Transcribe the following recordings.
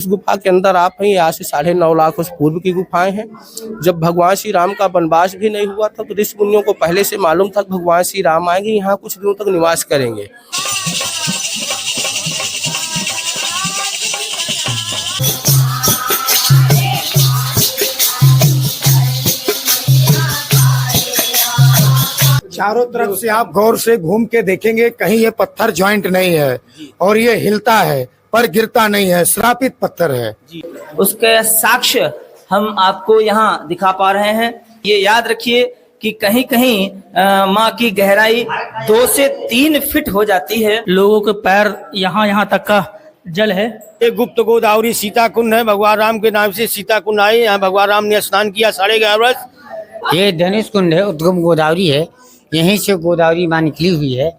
इस गुफा के अंदर आप हैं, यहाँ से 9.5 लाख वर्ष पूर्व की गुफाएं हैं। जब भगवान श्री राम का वनवास भी नहीं हुआ था तो ऋषि मुनियों को पहले से मालूम था भगवान श्री राम आएंगे, यहाँ कुछ दिनों तक निवास करेंगे। चारों तरफ से आप गौर से घूम के देखेंगे, कहीं ये पत्थर जॉइंट नहीं है और ये हिलता है पर गिरता नहीं है, श्रापित पत्थर है। उसके साक्ष्य हम आपको यहाँ दिखा पा रहे हैं। ये याद रखिए कि कहीं कहीं माँ की गहराई 2 से 3 फीट हो जाती है। लोगों के पैर यहाँ तक का जल है। एक गुप्त गोदावरी सीता कुंड है, भगवान राम के नाम से सीता कुंड आई। यहाँ भगवान राम ने स्नान किया 11.5 वर्ष। ये धनुष कुंड है, उद्गम गोदावरी है, यहीं से गोदावरी माँ निकली हुई है।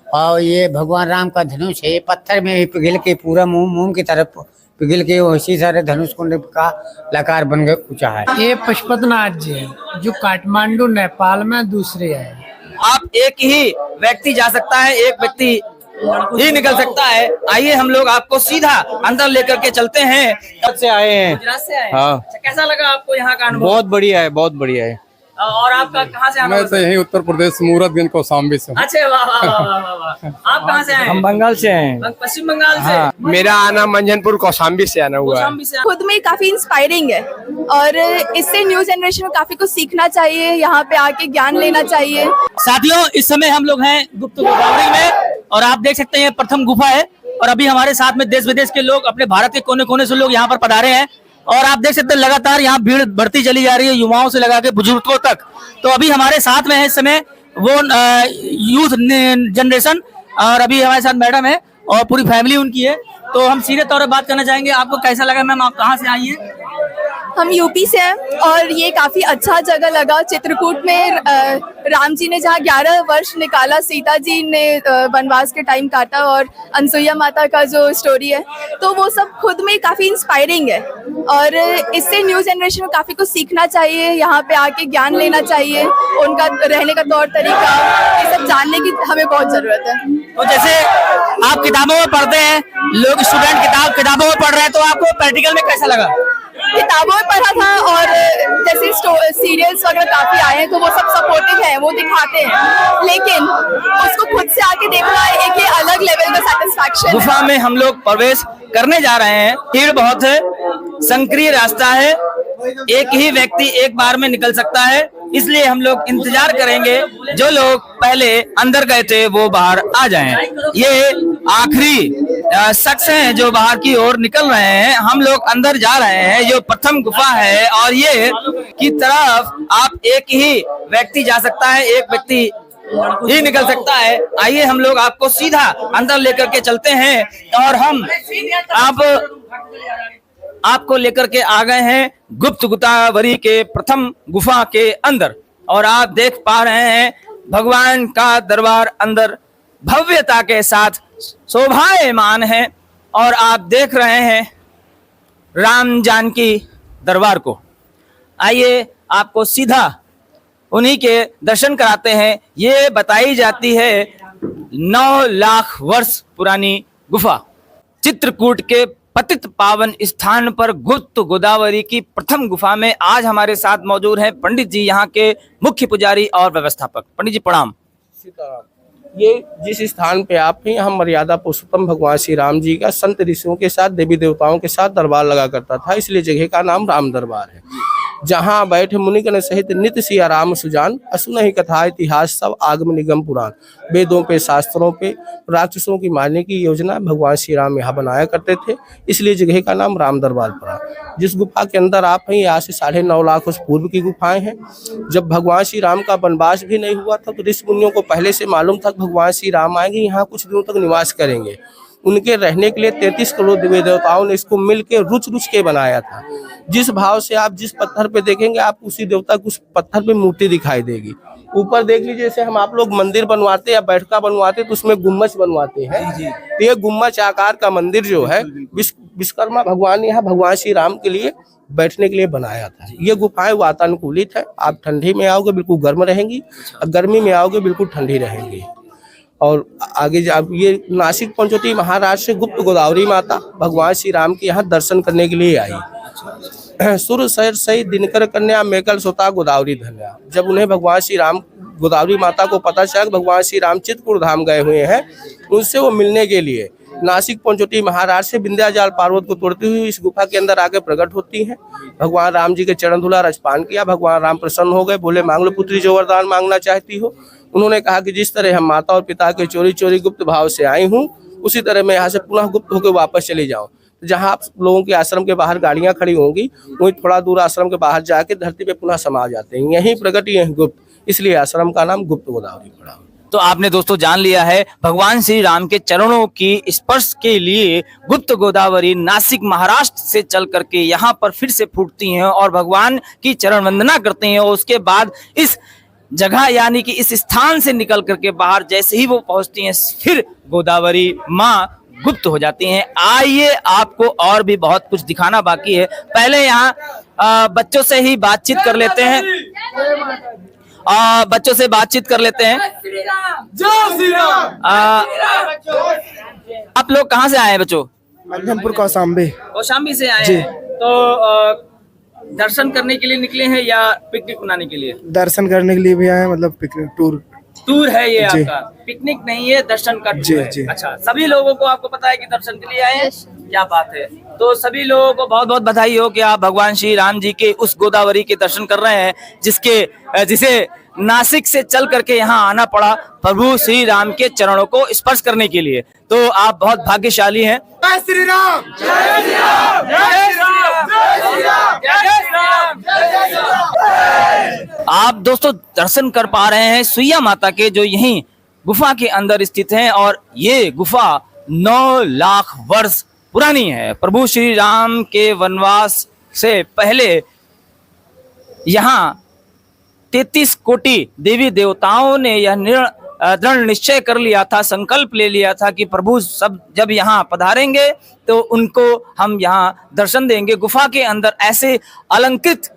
और ये भगवान राम का धनुष है, पत्थर में पिघल के पूरा मुंह की तरफ पिघल के उसी सारे धनुष कुंड का लकार बन गया ऊंचा है। ये पशुपतिनाथ जी है जो काठमांडू नेपाल में दूसरे है। आप एक ही व्यक्ति जा सकता है, एक व्यक्ति ही निकल सकता है। आइए हम लोग आपको सीधा अंदर लेकर के चलते हैं। कब से आए हैं? गुजरात से आए। हाँ। कैसा लगा आपको यहाँ का अनुभव? बहुत बढ़िया है, बहुत बढ़िया है। और आपका कहाँ से आना? मैं तो यही उत्तर प्रदेश मूरतगंज कौशाम्बी से। अच्छा, वाह वाह वाह वाह वाह। आप कहाँ से आए? हम बंगाल से हैं। पश्चिम बंगाल से। हाँ। मेरा आना मंझनपुर कौशाम्बी से आना हुआ है। कौशाम्बी से। खुद में काफी इंस्पायरिंग है और इससे न्यू जनरेशन को काफी कुछ सीखना चाहिए, यहाँ पे आके ज्ञान लेना चाहिए। साथियों, इस समय हम लोग हैं गुप्त गोदावरी में और आप देख सकते हैं प्रथम गुफा है। और अभी हमारे साथ में देश विदेश के लोग, अपने भारत के कोने कोने से लोग यहाँ पर पधारे हैं। और आप देख सकते हैं लगातार यहाँ भीड़ बढ़ती चली जा रही है, युवाओं से लगा के बुजुर्गों तक। तो अभी हमारे साथ में है इस समय वो यूथ जनरेशन, और अभी हमारे साथ मैडम है और पूरी फैमिली उनकी है। तो हम सीधे तौर पर बात करना चाहेंगे, आपको कैसा लगा मैम? आप कहाँ से आई है? हम यूपी से हैं और ये काफी अच्छा जगह लगा। चित्रकूट में राम जी ने जहाँ 11 वर्ष निकाला, सीता जी ने वनवास के टाइम काटा, और अनसुईया माता का जो स्टोरी है, तो वो सब खुद में काफी इंस्पायरिंग है और इससे न्यू जनरेशन को काफी कुछ सीखना चाहिए, यहाँ पे आके ज्ञान लेना चाहिए, उनका रहने का तौर तरीका, ये सब जानने की हमें बहुत जरूरत है। तो जैसे आप किताबों में पढ़ते हैं, लोग स्टूडेंट किताबों में पढ़ रहे हैं, तो आपको प्रैक्टिकल में कैसा लगा? किताबों में पढ़ा था और जैसे सीरियल्स वगैरह काफी आए हैं तो वो सब सपोर्टिव है, वो दिखाते हैं, लेकिन उसको खुद से आके देखना एक ये अलग लेवल का सेटिस्फैक्शन। गुफा में हम लोग प्रवेश करने जा रहे हैं। भीड़ बहुत है, संकीर्ण रास्ता है, एक ही व्यक्ति एक बार में निकल सकता है, इसलिए हम लोग इंतजार करेंगे जो लोग पहले अंदर गए थे वो बाहर आ जाएं। ये आखिरी शख्स हैं जो बाहर की ओर निकल रहे हैं। हम लोग अंदर जा रहे हैं, जो प्रथम गुफा है, और ये की तरफ आप एक ही व्यक्ति जा सकता है, एक व्यक्ति ही निकल सकता है। आइए हम लोग आपको सीधा अंदर लेकर के चलते हैं और हम आपको लेकर के आ गए हैं गुप्त गोदावरी के प्रथम गुफा के अंदर। और आप देख पा रहे हैं भगवान का दरबार अंदर भव्यता के साथ शोभायमान है, और आप देख रहे हैं राम जानकी दरबार को। आइए आपको सीधा उन्हीं के दर्शन कराते हैं। ये बताई जाती है 9 लाख वर्ष पुरानी गुफा। चित्रकूट के पतित पावन स्थान पर गुप्त गोदावरी की प्रथम गुफा में आज हमारे साथ मौजूद हैं पंडित जी, यहाँ के मुख्य पुजारी और व्यवस्थापक। पंडित जी प्रणाम। सीताराम। ये जिस स्थान पे आप हैं, यहाँ मर्यादा पुरुषोत्तम भगवान श्री राम जी का संत ऋषियों के साथ, देवी देवताओं के साथ दरबार लगा करता था, इसलिए जगह का नाम राम दरबार है। जहाँ बैठे मुनिगण सहित नित्य सिया राम सुजान, असुनहि कथा इतिहास सब आगम निगम पुराण। वेदों पे, शास्त्रों पे राक्षसों की मारने की योजना भगवान श्री राम यहाँ बनाया करते थे, इसलिए जगह का नाम राम दरबार पड़ा। जिस गुफा के अंदर आप हैं, यहाँ से 9.5 लाख वर्ष पूर्व की गुफाएं हैं। जब भगवान श्री राम का वनवास भी नहीं हुआ था तो ऋषि मुनियों को पहले से मालूम था भगवान श्री राम आएंगे, यहाँ कुछ दिनों तक निवास करेंगे। उनके रहने के लिए 33 करोड़ देवी देवताओं ने इसको मिल के रुच के बनाया था। जिस भाव से आप जिस पत्थर पे देखेंगे, आप उसी देवता की उस पत्थर पे मूर्ति दिखाई देगी। ऊपर देख लीजिए, जैसे हम आप लोग मंदिर बनवाते या बैठका बनवाते तो उसमें गुम्मच बनवाते हैं, तो ये गुम्मच आकार का मंदिर जो है विश्वकर्मा भगवान ने यहाँ भगवान श्री राम के लिए बैठने के लिए बनाया था। ये गुफाएं वातानुकूलित है, आप ठंडी में आओगे बिल्कुल गर्म रहेंगी और गर्मी में आओगे बिल्कुल ठंडी रहेंगी। और आगे अब ये नासिक पंचवटी महाराज से गुप्त गोदावरी माता भगवान श्री राम के यहाँ दर्शन करने के लिए आई। सुर सर सही दिनकर कन्या मेकल सोता गोदावरी धन्या। जब उन्हें भगवान श्री राम गोदावरी माता को पता चला कि भगवान श्री राम चित्रकूट धाम गए हुए हैं, उनसे वो मिलने के लिए नासिक पंचवटी महाराज से विंध्याचल पर्वत को तोड़ती हुई इस गुफा के अंदर आके प्रकट होती हैं। भगवान राम जी के चरण धूला रजपान किया। भगवान राम प्रसन्न हो गए, बोले मांग लो पुत्री जो वरदान मांगना चाहती हो। उन्होंने कहा कि जिस तरह हम माता और पिता के चोरी चोरी गुप्त भाव से आई हूँ, उसी तरह मैं यहाँ से पुनः गुप्त होकर वापस चली जाऊँ। जहाँ आप लोगों के आश्रम के बाहर गाड़ियाँ खड़ी होंगी, वहीं थोड़ा दूर आश्रम के बाहर जाके धरती पे पुनः समा जाते हैं। यहीं प्रकट ये हैं गुप्त, इसलिए आश्रम का नाम गुप्त गोदावरी पड़ा। तो आपने दोस्तों जान लिया है भगवान श्री राम के चरणों की स्पर्श के लिए गुप्त गोदावरी नासिक महाराष्ट्र से चल करके यहाँ पर फिर से फूटती हैं और भगवान की चरण वंदना करते हैं। और उसके बाद इस जगह यानी कि इस स्थान से निकल करके बाहर जैसे ही वो पहुंचती हैं, फिर गोदावरी माँ गुप्त हो जाती हैं। आइए आपको और भी बहुत कुछ दिखाना बाकी है। पहले यहाँ बच्चों से ही बातचीत कर लेते हैं। बच्चों से बातचीत कर लेते हैं। आप लोग कहाँ से आए हैं बच्चों? मध्यमपुर कौशाम्बी। कौशाम्बी से आए हैं। तो दर्शन करने के लिए निकले हैं या पिकनिक मनाने के लिए? दर्शन करने के लिए भी आए हैं, मतलब पिकनिक टूर है ये आपका, पिकनिक नहीं है, दर्शन का टूर है। अच्छा, सभी लोगों को आपको पता है कि दर्शन के लिए आए हैं। क्या बात है। तो सभी लोगों को बहुत बहुत बधाई हो कि आप भगवान श्री राम जी के उस गोदावरी के दर्शन कर रहे हैं जिसे नासिक से चल करके यहाँ आना पड़ा प्रभु श्री राम के चरणों को स्पर्श करने के लिए। तो आप बहुत भाग्यशाली हैं। जय श्री राम, जय श्री राम, जय श्री राम, जय श्री राम, जय श्री राम, जय श्री राम। आप दोस्तों दर्शन कर पा रहे हैं सुइया माता के, जो यहीं गुफा के अंदर स्थित हैं। और ये गुफा 9 लाख वर्ष पुरानी है। प्रभु श्री राम के वनवास से पहले यहाँ 33 कोटि देवी देवताओं ने यह दृढ़ निश्चय कर लिया था, संकल्प ले लिया था कि प्रभु सब जब यहाँ पधारेंगे तो उनको हम यहाँ दर्शन देंगे। गुफा के अंदर ऐसे अलंकृत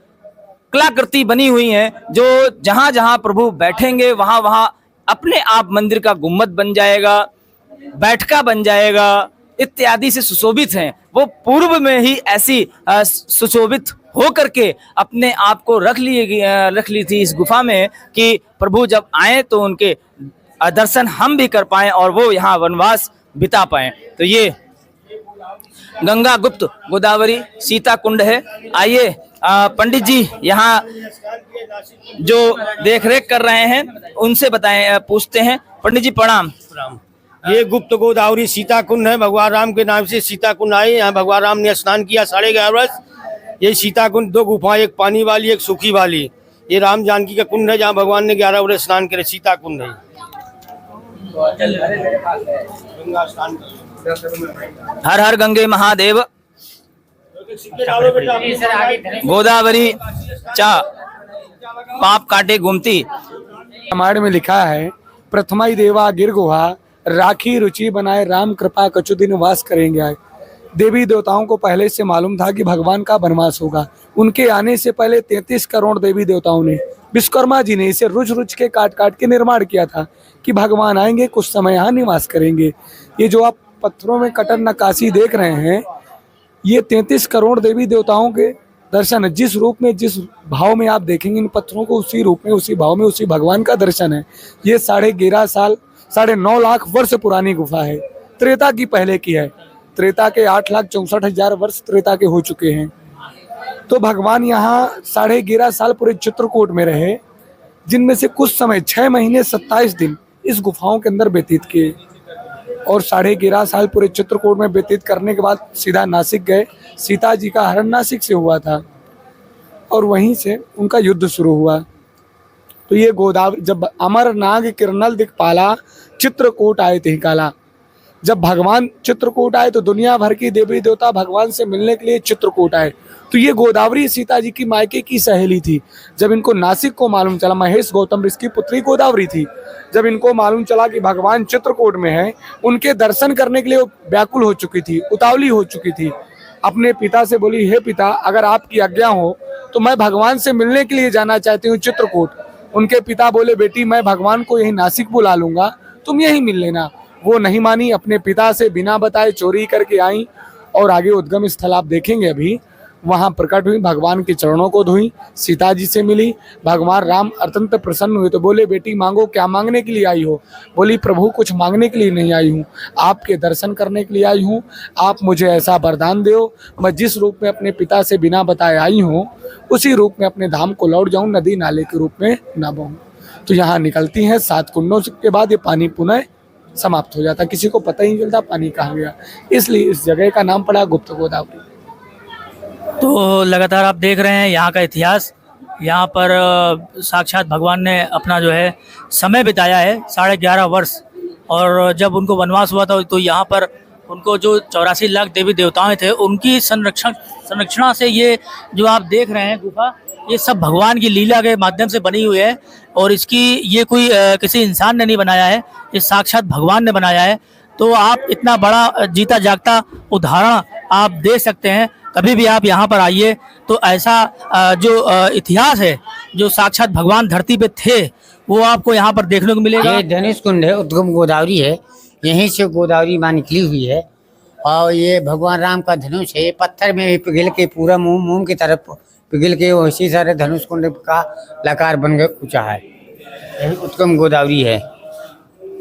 कलाकृति बनी हुई हैं जो जहाँ जहाँ प्रभु बैठेंगे वहाँ वहाँ अपने आप मंदिर का गुम्बद बन जाएगा, बैठका बन जाएगा इत्यादि से सुशोभित हैं। वो पूर्व में ही ऐसी सुशोभित हो करके अपने आप को रख ली थी इस गुफा में कि प्रभु जब आए तो उनके दर्शन हम भी कर पाएं और वो यहाँ वनवास बिता पाएं। तो ये गंगा गुप्त गोदावरी सीता कुंड है। आइए पंडित जी यहाँ जो देख रेख कर रहे हैं उनसे बताएं, पूछते हैं। पंडित जी प्रणाम। ये गुप्त गोदावरी सीता कुंड है। भगवान राम के नाम से सीता कुंड आई। यहाँ भगवान राम ने स्नान किया 11.5 वर्ष। ये सीता कुंड 2 गुफा, एक पानी वाली एक सूखी वाली। ये राम जानकी का कुंड है जहाँ भगवान ने 11 वर्ष स्नान करे। सीता कुंड है। हर हर गंगे महादेव। गोदावरी चा पाप काटे घूमती। रामायण में लिखा है, प्रथमाई देवा गिर गुहा राखी रुचि बनाए राम कृपा कछु दिन वास करेंगे आए। देवी देवताओं को पहले से मालूम था कि भगवान का वनवास होगा। उनके आने से पहले 33 करोड़ देवी देवताओं ने, विश्वकर्मा जी ने इसे रुच रुच के काट काट के निर्माण किया था कि भगवान आएंगे, कुछ समय यहाँ निवास करेंगे। ये जो आप पत्थरों में कटर नक्काशी देख रहे हैं, ये 33 करोड़ देवी देवताओं के दर्शन है। जिस रूप में, जिस भाव में आप देखेंगे इन पत्थरों को, उसी रूप में, उसी भाव में, उसी भगवान का दर्शन है। ये 11.5 साल 9.5 लाख वर्ष पुरानी गुफा है। त्रेता की पहले की है। त्रेता के 8,64,000 वर्ष त्रेता के हो चुके हैं। तो भगवान यहाँ 11.5 साल पूरे चित्रकूट में रहे, जिनमें से कुछ समय 6 महीने 27 दिन इस गुफाओं के अंदर व्यतीत किए। और 11.5 साल पूरे चित्रकूट में व्यतीत करने के बाद सीधा नासिक गए। सीता जी का हरण नासिक से हुआ था और वहीं से उनका युद्ध शुरू हुआ। तो ये गोदावरी, जब अमर नाग किरणल दिखपाला चित्रकूट आए थे काला। जब भगवान चित्रकूट आए तो दुनिया भर की देवी देवता भगवान से मिलने के लिए चित्रकूट आए। तो ये गोदावरी सीता जी की मायके की सहेली थी। जब इनको नासिक को मालूम चला, महेश गौतम ऋषि की पुत्री गोदावरी थी, जब इनको मालूम चला कि भगवान चित्रकूट में है, उनके दर्शन करने के लिए व्याकुल हो चुकी थी, उतावली हो चुकी थी। अपने पिता से बोली, हे पिता, अगर आपकी आज्ञा हो तो मैं भगवान से मिलने के लिए जाना चाहती हूँ चित्रकूट। उनके पिता बोले, बेटी मैं भगवान को यही नासिक बुला लूंगा, तुम यही मिल लेना। वो नहीं मानी, अपने पिता से बिना बताए चोरी करके आई और आगे उद्गम स्थल आप देखेंगे अभी, वहां प्रकट हुई, भगवान के चरणों को धोई, सीता जी से मिली। भगवान राम अत्यंत प्रसन्न हुए तो बोले, बेटी मांगो, क्या मांगने के लिए आई हो? बोली, प्रभु कुछ मांगने के लिए नहीं आई हूँ, आपके दर्शन करने के लिए आई हूँ। आप मुझे ऐसा वरदान दो, मैं जिस रूप में अपने पिता से बिना बताए आई हूँ उसी रूप में अपने धाम को लौट जाऊँ, नदी नाले के रूप में न बहूँ। तो यहाँ निकलती हैं 7 कुंडों के बाद ये पानी पुनः समाप्त हो जाता, किसी को पता ही नहीं चलता पानी कहाँ गया। इसलिए इस जगह का नाम पड़ा गुप्त गोदावरी। तो लगातार आप देख रहे हैं यहाँ का इतिहास। यहाँ पर साक्षात भगवान ने अपना जो है समय बिताया है 11.5 वर्ष। और जब उनको वनवास हुआ था तो यहाँ पर उनको जो 84 लाख देवी देवताएं थे उनकी संरक्षणा से ये जो आप देख रहे हैं गुफा, ये सब भगवान की लीला के माध्यम से बनी हुई है। और इसकी ये कोई किसी इंसान ने नहीं बनाया है, ये साक्षात भगवान ने बनाया है। तो आप इतना बड़ा जीता जागता उदाहरण आप देख सकते हैं। कभी भी आप यहाँ पर आइए तो ऐसा जो इतिहास है, जो साक्षात भगवान धरती पे थे, वो आपको यहाँ पर देखने को मिलेगा। ये धनुष कुंड है, उद्गम गोदावरी है, यहीं से गोदावरी माँ निकली हुई है। और ये भगवान राम का धनुष है, पत्थर में पिघल के पूरा मुंह की तरफ पिघल के उसी सारे धनुष कुंड का लकार बन गया ऊंचा है। यही उद्गम गोदावरी है।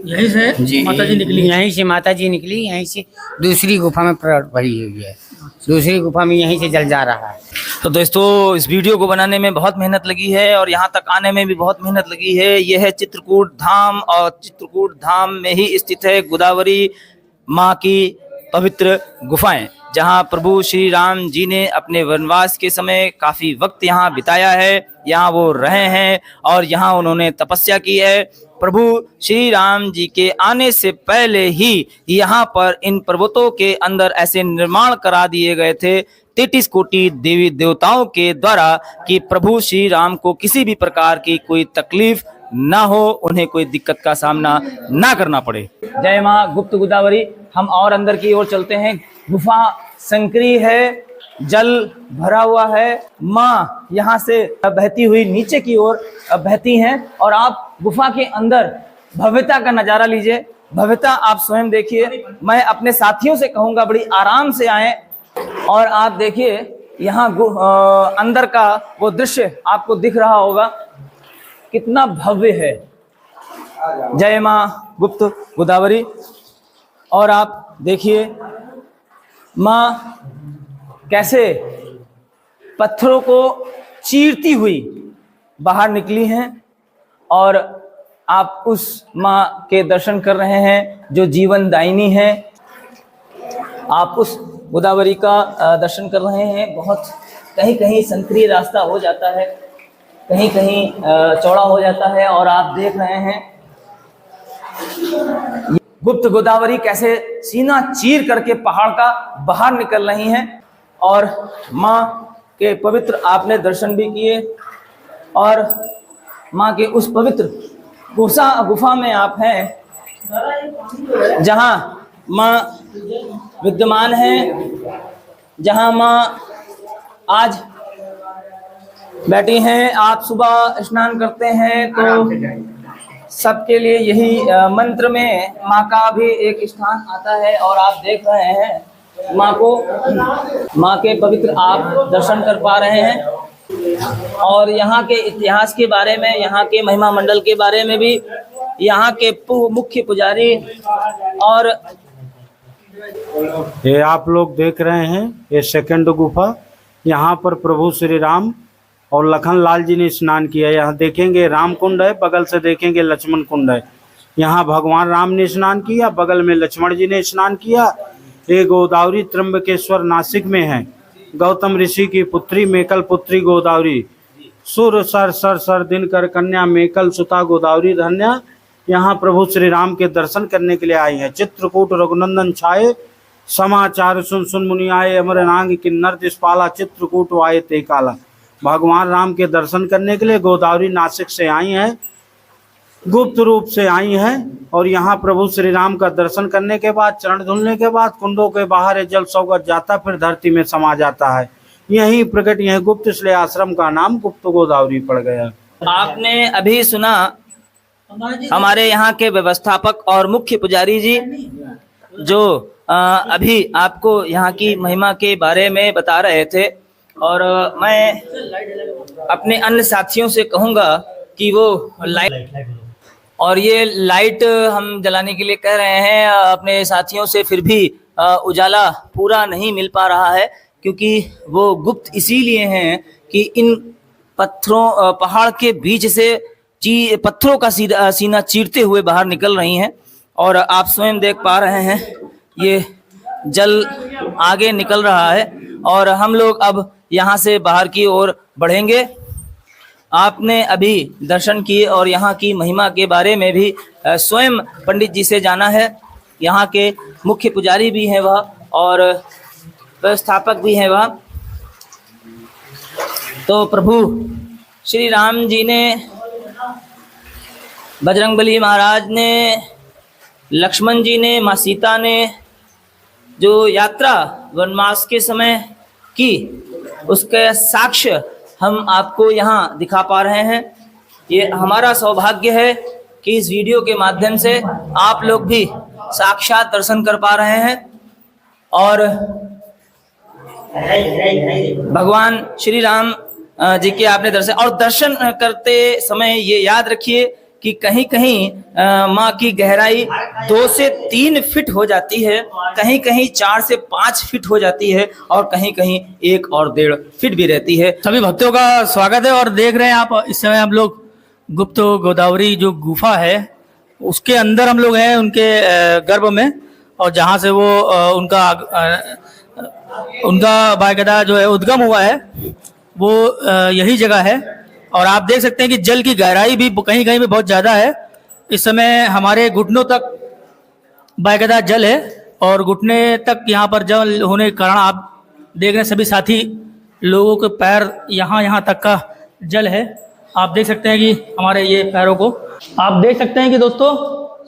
यहीं से माता जी निकली, यहीं से माता जी निकली, यहीं से दूसरी गुफा में प्रकट भरी हुई है, दूसरी गुफा में यहीं से जल जा रहा है। तो दोस्तों, इस वीडियो को बनाने में बहुत मेहनत लगी है और यहाँ तक आने में भी बहुत मेहनत लगी है। यह है चित्रकूट धाम और चित्रकूट धाम में ही स्थित है गोदावरी माँ की पवित्र गुफाएं, जहाँ प्रभु श्री राम जी ने अपने वनवास के समय काफी वक्त यहाँ बिताया है। यहाँ वो रहे हैं और यहाँ उन्होंने तपस्या की है। प्रभु श्री राम जी के आने से पहले ही यहाँ पर इन पर्वतों के अंदर ऐसे निर्माण करा दिए गए थे 33 कोटि देवी देवताओं के द्वारा कि प्रभु श्री राम को किसी भी प्रकार की कोई तकलीफ ना हो, उन्हें कोई दिक्कत का सामना ना करना पड़े। जय माँ गुप्त गोदावरी। हम और अंदर की ओर चलते हैं। गुफा संकरी है, जल भरा हुआ है। माँ यहाँ से बहती हुई नीचे की ओर बहती हैं और आप गुफा के अंदर भव्यता का नजारा लीजिए। भव्यता आप स्वयं देखिए। मैं अपने साथियों से कहूँगा बड़ी आराम से आए और आप देखिए यहाँ अंदर का वो दृश्य आपको दिख रहा होगा, कितना भव्य है। जय माँ गुप्त गोदावरी। और आप देखिए माँ कैसे पत्थरों को चीरती हुई बाहर निकली हैं और आप उस माँ के दर्शन कर रहे हैं जो जीवन दायिनी है। आप उस गोदावरी का दर्शन कर रहे हैं। बहुत कहीं कहीं संकरीय रास्ता हो जाता है, कहीं कहीं चौड़ा हो जाता है और आप देख रहे हैं गुप्त गोदावरी कैसे सीना चीर करके पहाड़ का बाहर निकल रही हैं। और माँ के पवित्र आपने दर्शन भी किए और माँ के उस पवित्र गुफा में आप हैं जहाँ माँ विद्यमान हैं, जहाँ माँ आज बैठी हैं। आप सुबह स्नान करते हैं तो सबके लिए यही मंत्र में माँ का भी एक स्थान आता है और आप देख रहे हैं माँ को, माँ के पवित्र आप दर्शन कर पा रहे हैं। और यहाँ के इतिहास के बारे में, यहाँ के महिमा मंडल के बारे में भी यहाँ के मुख्य पुजारी और ये आप लोग देख रहे हैं ये सेकंड गुफा। यहाँ पर प्रभु श्री राम और लखन लाल जी ने स्नान किया। यहाँ देखेंगे राम कुंड है, बगल से देखेंगे लक्ष्मण कुंड है। यहाँ भगवान राम ने स्नान किया, बगल में लक्ष्मण जी ने स्नान किया। ये गोदावरी त्र्यंबकेश्वर नासिक में है। गौतम ऋषि की पुत्री मेकल पुत्री गोदावरी, सुर सर सर सर दिनकर कन्या मेकल सुता गोदावरी धन्या यहाँ प्रभु श्री राम के दर्शन करने के लिए आई है। चित्रकूट रघुनंदन छाए, समाचार सुन सुन मुनि आए, अमर नांग किन्नर दिशपाला, चित्रकूट वाये ते काला। भगवान राम के दर्शन करने के लिए गोदावरी नासिक से आई हैं, गुप्त रूप से आई हैं। और यहाँ प्रभु श्री राम का दर्शन करने के बाद, चरण धुलने के बाद कुंडों के बाहर ये जल सौगत जाता, फिर धरती में समा जाता है। यही प्रकट, यह गुप्त, इसलिए आश्रम का नाम गुप्त गोदावरी पड़ गया। आपने अभी सुना हमारे यहाँ के व्यवस्थापक और मुख्य पुजारी जी जो अभी आपको यहाँ की महिमा के बारे में बता रहे थे, और मैं अपने अन्य साथियों से कहूँगा कि वो लाइट, और ये लाइट हम जलाने के लिए कह रहे हैं अपने साथियों से, फिर भी उजाला पूरा नहीं मिल पा रहा है, क्योंकि वो गुप्त इसीलिए हैं कि इन पत्थरों पहाड़ के बीच से पत्थरों का सीना चीरते हुए बाहर निकल रही हैं। और आप स्वयं देख पा रहे हैं ये जल आगे निकल रहा है और हम लोग अब यहाँ से बाहर की ओर बढ़ेंगे। आपने अभी दर्शन किए और यहाँ की महिमा के बारे में भी स्वयं पंडित जी से जाना है। यहाँ के मुख्य पुजारी भी हैं वह और व्यवस्थापक भी हैं वह। तो प्रभु श्री राम जी ने, बजरंगबली महाराज ने, लक्ष्मण जी ने, माँ सीता ने जो यात्रा वनवास के समय की, उसके साक्ष्य हम आपको यहाँ दिखा पा रहे हैं। ये हमारा सौभाग्य है कि इस वीडियो के माध्यम से आप लोग भी साक्षात दर्शन कर पा रहे हैं और भगवान श्री राम जी के आपने दर्शन, और दर्शन करते समय ये याद रखिए कि कहीं कहीं माँ की गहराई 2 से 3 फीट हो जाती है, कहीं कहीं 4 से 5 फीट हो जाती है और कहीं कहीं 1 और 1.5 फीट भी रहती है। सभी भक्तों का स्वागत है। और देख रहे हैं आप इस समय हम लोग गुप्त गोदावरी जो गुफा है उसके अंदर हम लोग हैं, उनके गर्भ में, और जहाँ से वो उनका बाकायदा जो है उद्गम हुआ है वो यही जगह है। और आप देख सकते हैं कि जल की गहराई भी कहीं कहीं पे बहुत ज़्यादा है। इस समय हमारे घुटनों तक बाकायदा जल है और घुटने तक यहाँ पर जल होने के कारण आप देख रहे हैं सभी साथी लोगों के पैर यहाँ तक का जल है। आप देख सकते हैं कि हमारे ये पैरों को आप देख सकते हैं कि दोस्तों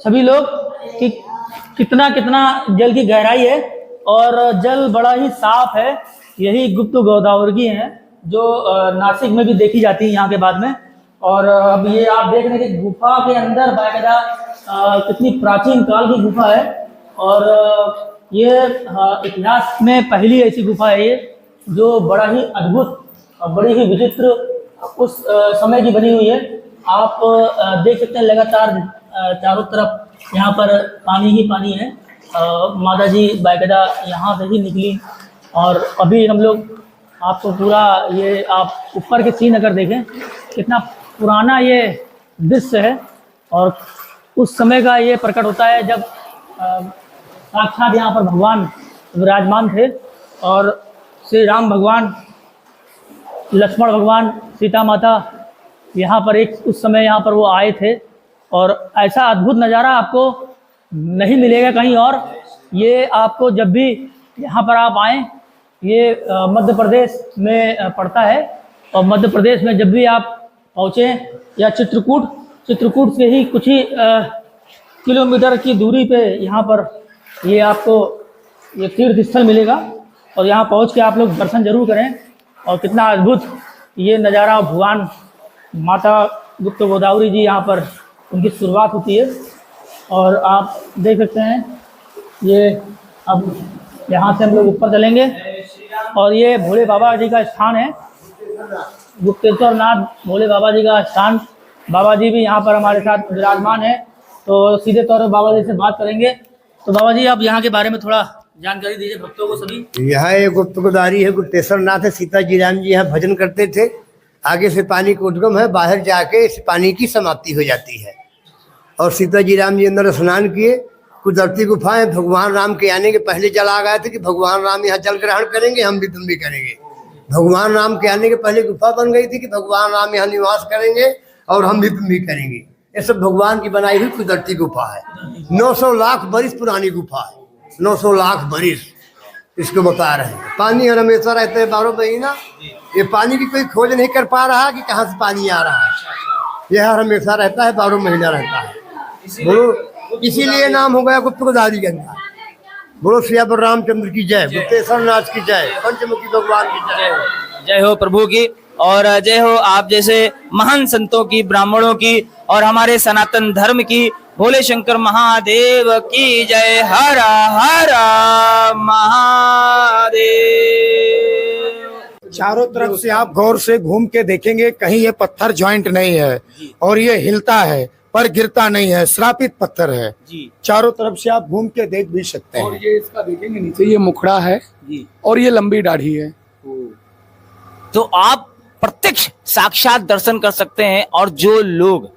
सभी लोग कि कितना जल की गहराई है और जल बड़ा ही साफ है। यही गुप्त गोदावरी है जो नासिक में भी देखी जाती है यहाँ के बाद में। और अब ये आप देख रहे हैं कि गुफा के अंदर बाकायदा कितनी प्राचीन काल की गुफा है और ये इतिहास में पहली ऐसी गुफा है ये जो बड़ा ही अद्भुत और बड़ी ही विचित्र उस समय की बनी हुई है। आप देख सकते हैं लगातार चारों तरफ यहाँ पर पानी ही पानी है। माता जी बाकायदा यहाँ से ही निकली और अभी हम लोग आपको पूरा ये आप ऊपर के सीन अगर देखें कितना पुराना ये दृश्य है और उस समय का ये प्रकट होता है जब साक्षात यहाँ पर भगवान विराजमान थे और श्री राम भगवान, लक्ष्मण भगवान, सीता माता यहाँ पर एक उस समय यहाँ पर वो आए थे। और ऐसा अद्भुत नज़ारा आपको नहीं मिलेगा कहीं और। ये आपको जब भी यहाँ पर आप आएँ, ये मध्य प्रदेश में पड़ता है और मध्य प्रदेश में जब भी आप पहुँचें या चित्रकूट से ही कुछ ही किलोमीटर की दूरी पे यहाँ पर ये आपको ये तीर्थ स्थल मिलेगा और यहाँ पहुँच के आप लोग दर्शन जरूर करें। और कितना अद्भुत ये नज़ारा, भगवान माता गुप्त गोदावरी जी यहाँ पर उनकी शुरुआत होती है और आप देख सकते हैं ये। अब यहाँ से हम लोग ऊपर चलेंगे और ये भोले बाबा जी का स्थान है, गुप्तेश्वर नाथ भोले बाबा जी का स्थान। बाबा जी भी यहाँ पर हमारे साथ विराजमान है तो सीधे तौर पर बाबा जी से बात करेंगे। तो बाबा जी आप यहाँ के बारे में थोड़ा जानकारी दीजिए भक्तों को सभी। यहाँ एक गुप्त गोदावरी है, गुप्तेश्वर नाथ है। सीता जी राम जी यहाँ भजन करते थे। आगे से पानी का उद्गम है, बाहर जाके इस पानी की समाप्ति हो जाती है। और सीता जी राम जी अंदर स्नान किए। कुदरती गुफा है, भगवान राम के आने के पहले जल आ गए थे कि भगवान राम यहाँ जल ग्रहण करेंगे, हम भी तुम भी करेंगे। भगवान राम के आने के पहले गुफा बन गई थी कि भगवान राम यहाँ निवास करेंगे और हम भी तुम भी करेंगे। ये सब भगवान की बनाई हुई कुदरती गुफा है। 900 लाख बरिस पुरानी गुफा है, 900 लाख बरिस इसको बता रहे हैं। पानी हर हमेशा रहता है 12 महीना। ये पानी की कोई खोज नहीं कर पा रहा कि कहाँ से पानी आ रहा है। यह हर हमेशा रहता है, 12 महीना रहता है। बोलो, इसीलिए नाम हो गया गुप्त गोदावरी गंगा। बोलो श्री रामचंद्र की जय, गुप्तेश्वर नाथ की जय, पंचमुखी भगवान की जय। जय हो प्रभु की। और जय हो आप जैसे महान संतों की, ब्राह्मणों की और हमारे सनातन धर्म की। भोले शंकर महादेव की जय। हर हर महादेव। चारों तरफ से आप गौर से घूम के देखेंगे, कहीं ये पत्थर जॉइंट नहीं है और ये हिलता है पर गिरता नहीं है, श्रापित पत्थर है जी। चारों तरफ से आप घूम के देख भी सकते और हैं। ये इसका देखेंगे नीचे ये मुखड़ा है जी। और ये लंबी दाढ़ी है। तो आप प्रत्यक्ष साक्षात दर्शन कर सकते हैं। और जो लोग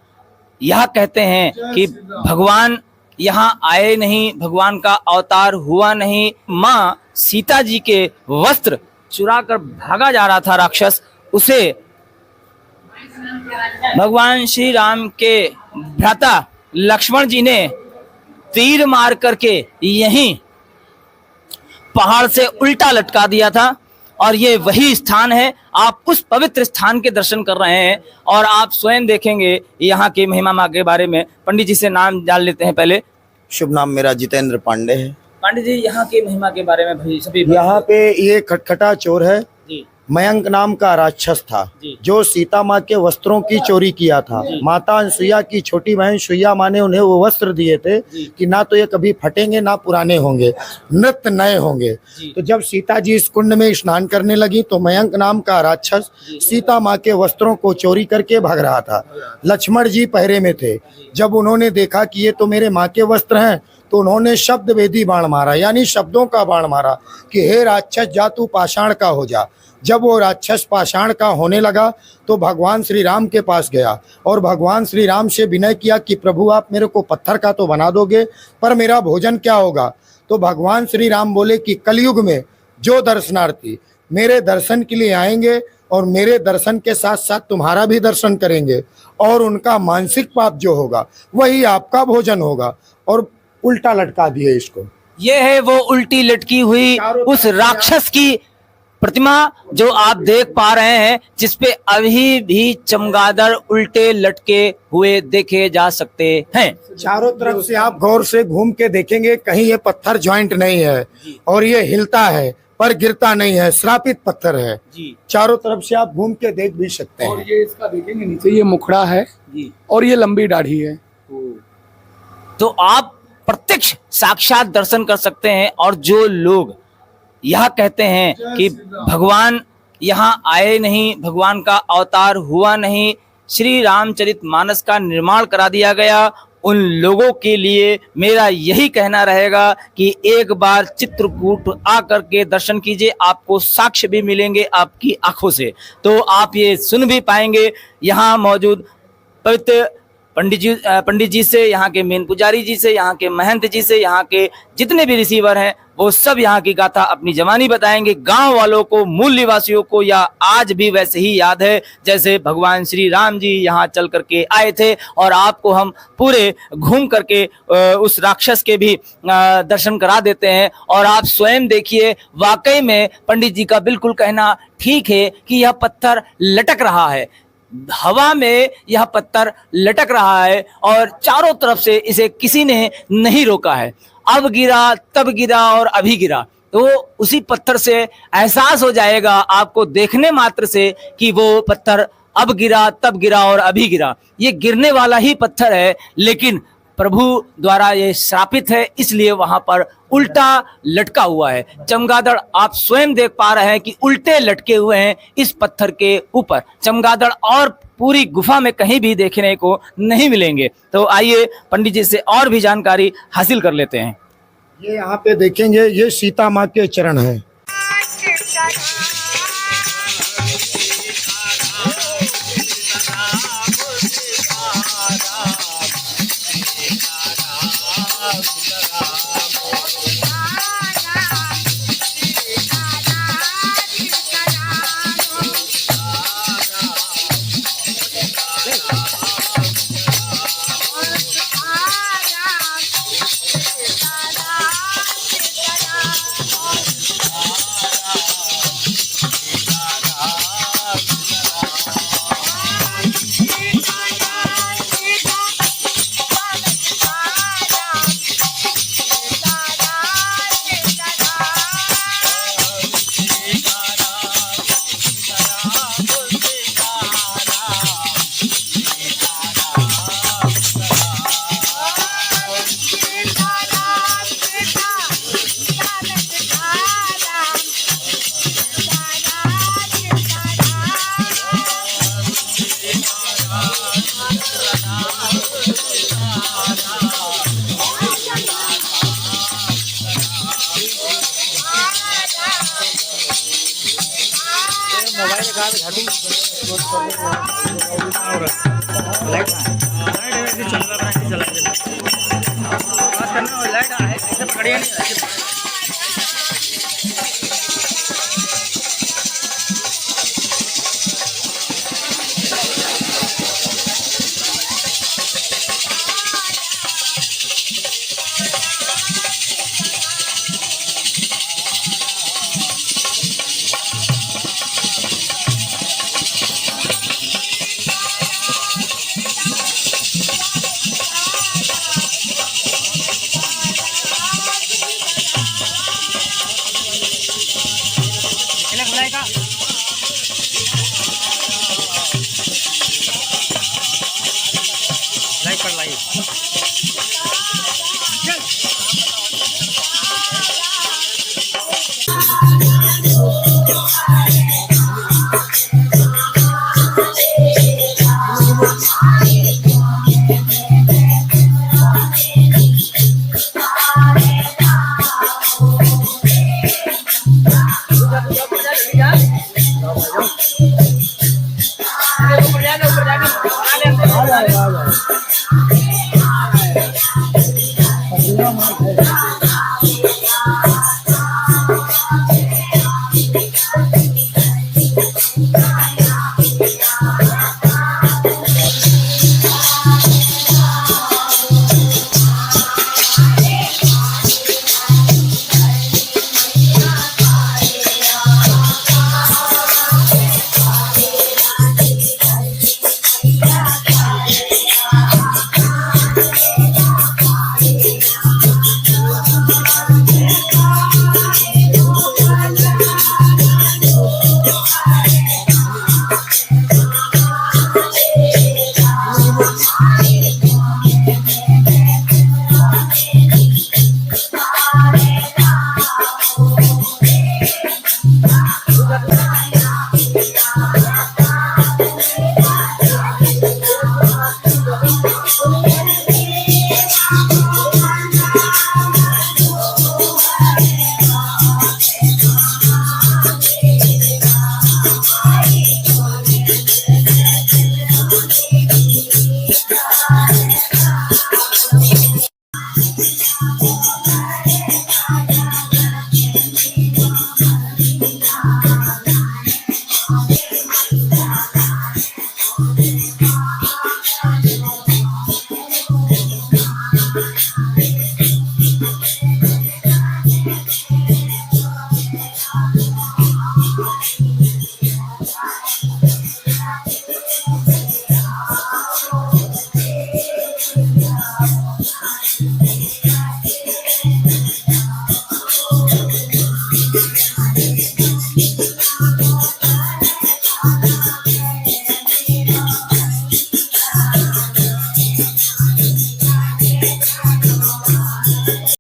यह कहते हैं कि भगवान यहाँ आए नहीं, भगवान का अवतार हुआ नहीं, माँ सीता जी के वस्त्र चुरा कर भागा जा रहा था राक्षस, उसे भगवान श्री राम के भ्राता लक्ष्मण जी ने तीर मार करके यहीं पहाड़ से उल्टा लटका दिया था। और ये वही स्थान है, आप उस पवित्र स्थान के दर्शन कर रहे हैं और आप स्वयं देखेंगे यहाँ की महिमा के बारे में। पंडित जी से नाम जान लेते हैं पहले। शुभ नाम मेरा जितेंद्र पांडे है। पंडित जी, यहाँ की महिमा के बारे में भाई सभी यहाँ पे ये खटखटा चोर है, जी मयंक नाम का राक्षस था जी। जो सीता माँ के वस्त्रों की चोरी किया था। माता अनसुईया की छोटी बहन सुईया माँ ने उन्हें वो वस्त्र दिए थे कि ना तो ये कभी फटेंगे ना पुराने होंगे, नृत्य नए होंगे। तो जब सीता जी इस कुंड में स्नान करने लगी तो मयंक नाम का राक्षस सीता माँ के वस्त्रों को चोरी करके भाग रहा था। लक्ष्मण जी पहरे में थे। जब उन्होंने देखा कि ये तो मेरे माँ के वस्त्र हैं तो उन्होंने शब्द वेदी बाण मारा, यानी शब्दों का बाण मारा कि हे राक्षस जा तू पाषाण का हो जा। जब वो राक्षस पाषाण का होने लगा तो भगवान श्री राम के पास गया और भगवान श्री राम से विनय किया कि प्रभु आप मेरे को पत्थर का तो बना दोगे पर मेरा भोजन क्या होगा। तो भगवान श्री राम बोले कि कलयुग में जो दर्शनार्थी मेरे दर्शन के लिए आएंगे और मेरे दर्शन के साथ साथ तुम्हारा भी दर्शन करेंगे और उनका मानसिक पाप जो होगा वही आपका भोजन होगा। और उल्टा लटका दिए इसको। ये है वो उल्टी लटकी हुई उस राक्षस की प्रतिमा जो आप देख पा रहे हैं, जिसपे अभी भी चमगादड़ उल्टे लटके हुए देखे जा सकते हैं। चारों तरफ से आप गौर से घूम के देखेंगे, कहीं ये पत्थर जॉइंट नहीं है और ये हिलता है पर गिरता नहीं है, श्रापित पत्थर है जी। चारों तरफ से आप घूम के देख भी सकते हैं। और ये इसका देखेंगे नीचे ये मुखड़ा है जी। और ये लंबी दाढ़ी है। तो आप प्रत्यक्ष साक्षात दर्शन कर सकते हैं। और जो लोग यह कहते हैं कि भगवान यहाँ आए नहीं, भगवान का अवतार हुआ नहीं, श्री रामचरितमानस का निर्माण करा दिया गया, उन लोगों के लिए मेरा यही कहना रहेगा कि एक बार चित्रकूट आकर के दर्शन कीजिए। आपको साक्ष्य भी मिलेंगे आपकी आंखों से, तो आप ये सुन भी पाएंगे। यहाँ मौजूद पवित्र पंडित जी से, यहाँ के मेन पुजारी जी से, यहाँ के महंत जी से, यहाँ के जितने भी रिसीवर हैं वो सब यहाँ की गाथा अपनी जवानी बताएंगे। गांव वालों को, मूल निवासियों को या आज भी वैसे ही याद है जैसे भगवान श्री राम जी यहाँ चल करके आए थे। और आपको हम पूरे घूम करके उस राक्षस के भी दर्शन करा देते हैं। और आप स्वयं देखिए, वाकई में पंडित जी का बिल्कुल कहना ठीक है कि यह पत्थर लटक रहा है, हवा में यह पत्थर लटक रहा है और चारों तरफ से इसे किसी ने नहीं रोका है। अब गिरा, तब गिरा और अभी गिरा, तो उसी पत्थर से एहसास हो जाएगा आपको देखने मात्र से कि वो पत्थर अब गिरा, तब गिरा और अभी गिरा। ये गिरने वाला ही पत्थर है, लेकिन प्रभु द्वारा ये श्रापित है, इसलिए वहां पर उल्टा लटका हुआ है। चमगादड़ आप स्वयं देख पा रहे हैं कि उल्टे लटके हुए हैं इस पत्थर के ऊपर। चमगादड़ और पूरी गुफा में कहीं भी देखने को नहीं मिलेंगे। तो आइए पंडित जी से और भी जानकारी हासिल कर लेते हैं। ये यहाँ पे देखेंगे, ये सीता माँ के चरण हैं। Hãy subscribe cho kênh Ghiền Mì Gõ để không bỏ lỡ